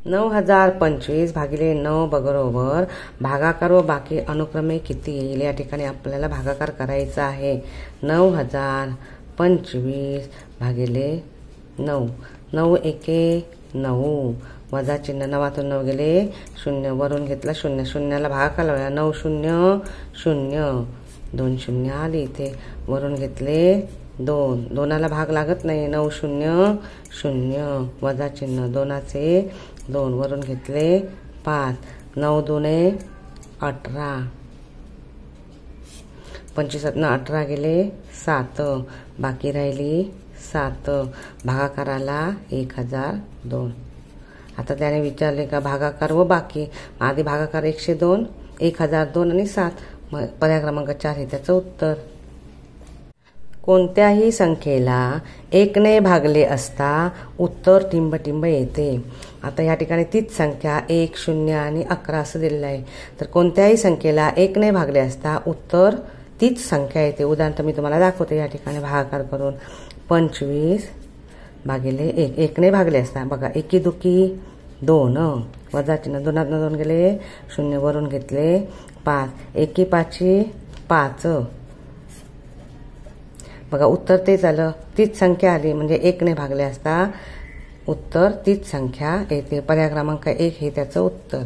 9025 भागिले 9 बरोबर भागाकार व बाकी अनुक्रमे किती येईल या ठिकाणी आपल्याला भागाकार करायचा आहे। 9025 भागिले 9, 9 एके 9, वजा चिन्ह 9तून 9 गेले 0, वरून घेतला 0, शून्याला भागाकार लावला 9 0 0, 2 शून्य आली इथे, वरून घेतले 2, 2ला भाग लागत नाही 9 0 0, वजा चिन्ह 2चे 2, वरून घेतले 5, 9 2 18, 25 18 गेले 7, बाकी राहिली 7, भागाकाराला 1002। आता त्याने विचारले का भागाकार व बाकी, आधी भागाकार 102, 1002 आणि 7, पर्याय क्रमांक 4 हे त्याचं उत्तर। कोणत्याही संख्येला 1 ने भागले असता उत्तर टिंबटिंब येते। आता या ठिकाणी तीच संख्या 1 0 आणि 11 असं दिलेलं आहे, तर कोणत्याही संख्येला 1 ने भागले असता उत्तर तीच संख्या येते। उदाहरण मी तुम्हाला दाखवते या ठिकाणी भागाकार करून। 25 भागिले 1, 1 ने भागले असता बघा 1 दुकी 2, वजा चिन्ह 2तून 2 गेले 0, वरून घेतले 5, 1 5 5, बघा उत्तर तेच आलं, तीच संख्या आली, म्हणजे 1 ने भागले असता उत्तर तीच संख्या येते। पर्याय क्रमांक 1 हे त्याचं उत्तर।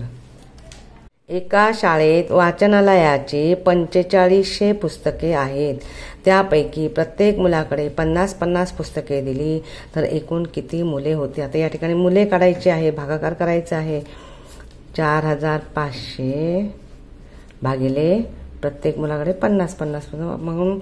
एका शाळेत वाचनालयाची 4500 पुस्तके आहेत, त्यापैकी प्रत्येक मुलाकडे 50-50 पुस्तके दिली तर एकूण किती मुले होती। आता या ठिकाणी मुले काढायची आहे, भागाकार करायचा आहे। 4500 भागिले प्रत्येक मुलाकडे 50-50, म्हणून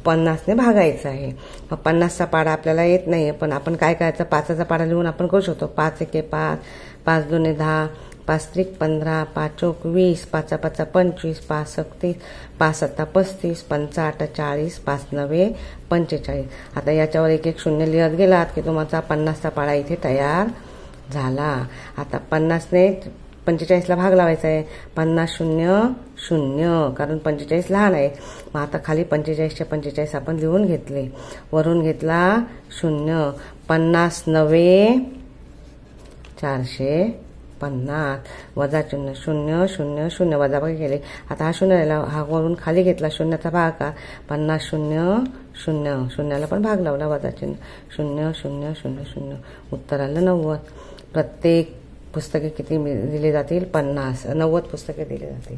50 ने भागायचं आहे। मग 50चा पाडा आपल्याला येत नाहीये, पण आपण काय करायचं 5चा पाडा लिहून आपण करू शकतो। 5 एके 5, 5 2 10, 5 त्रिक 15, 5 चौक 20, 5 5 25, 5 6 30, 5 7 35, 5 8 40, 5 9 45। आता याच्यावर एक एक शून्य लिहत गेलात की तुमचा 50चा पाडा इथे तयार झाला। आता 50 ने 45ला भाग लावायचा आहे, 50 0 0, कारण 45 लहान आहे। मग आता खाली 45चे 45 आपण लिहून घेतले, वरून घेतला 0, 50 9 450, वजा चिन्ह 0 0 0, वजा भाग केले। आता हा 0 राहिला, हा वरून खाली घेतला 0चा भागाकार 50 0 0, 0ला पण भाग लावला, वजा चिन्ह 0 0 0 0, उत्तर आलं 90। प्रत्येक पुस्तके किती दिले जातील 50, 90 पुस्तके दिले जातील।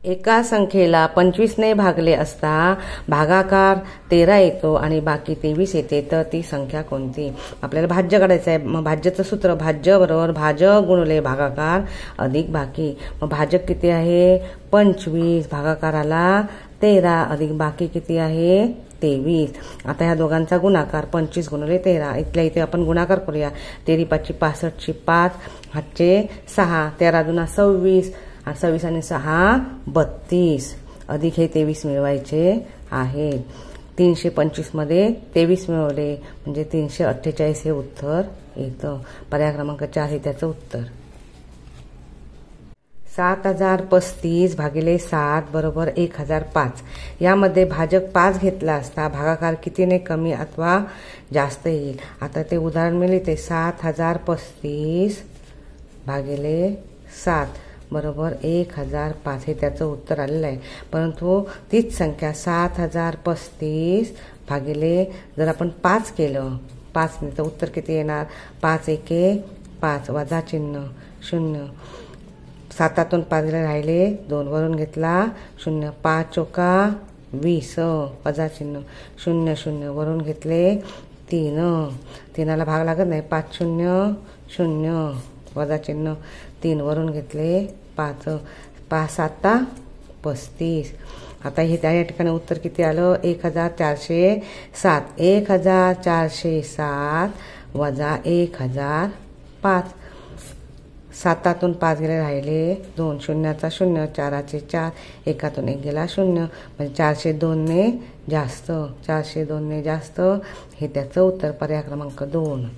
एका संख्येला 25 ने भागले असता भागाकार 13 येतो आणि बाकी 23 येते, तर ती संख्या कोणती। आपल्याला भाज्य काढायचं आहे। मग भाज्याचं सूत्र भाज्य बरोबर भाजक गुणिले भागाकार अधिक बाकी। मग भाजक किती आहे 25, भागाकाराला 13 अधिक बाकी किती आहे 23। आता ह्या दोघांचा गुणाकार 25 गुणिले 13, इथल्या इथे आपण गुणाकार करूया। 13 5 65 5, 8 6, 13 2 26, 26 आणि 6 32, अधिक हे 23 मिळवायचे आहे। 325 मध्ये 23 मिळवले म्हणजे 348 हे उत्तर येतं। पर्याय क्रमांक 4 हे त्याचं उत्तर। 7035 भागिले 7 बरोबर 1005, यामध्ये भाजक 5 घेतला असता भागाकार कितीने कमी अथवा जास्त येईल। आता ते उदाहरण मिळते ते 7035 भागिले 7 बरोबर 1005 हे त्याचं उत्तर आलेलं आहे। परंतु तीच संख्या 7035 भागिले जर आपण 5 केलं 5 ने तर उत्तर किती येणार 5 एके 5, वजा चिन्ह 0, 7तून 5 राहिले 2, वरून घेतला 0, 5 चौका 20, वजा चिन्ह 0 0, वरून घेतले 3, 3ला भाग लागत नाही 5 0 0, वजा चिन्ह 3, वरून घेतले 5, 5 7 35। आता हे त्या ठिकाणी उत्तर किती आलं 1407, 1407 वजा 1005, 7तून 5 गेले राहिले 2, 0चा 0, 4चे 4, 1तून 1 गेला 0, म्हणजे 402 ने जास्त, 402 ने जास्त हे त्याचं उत्तर। पर्याय क्रमांक 2।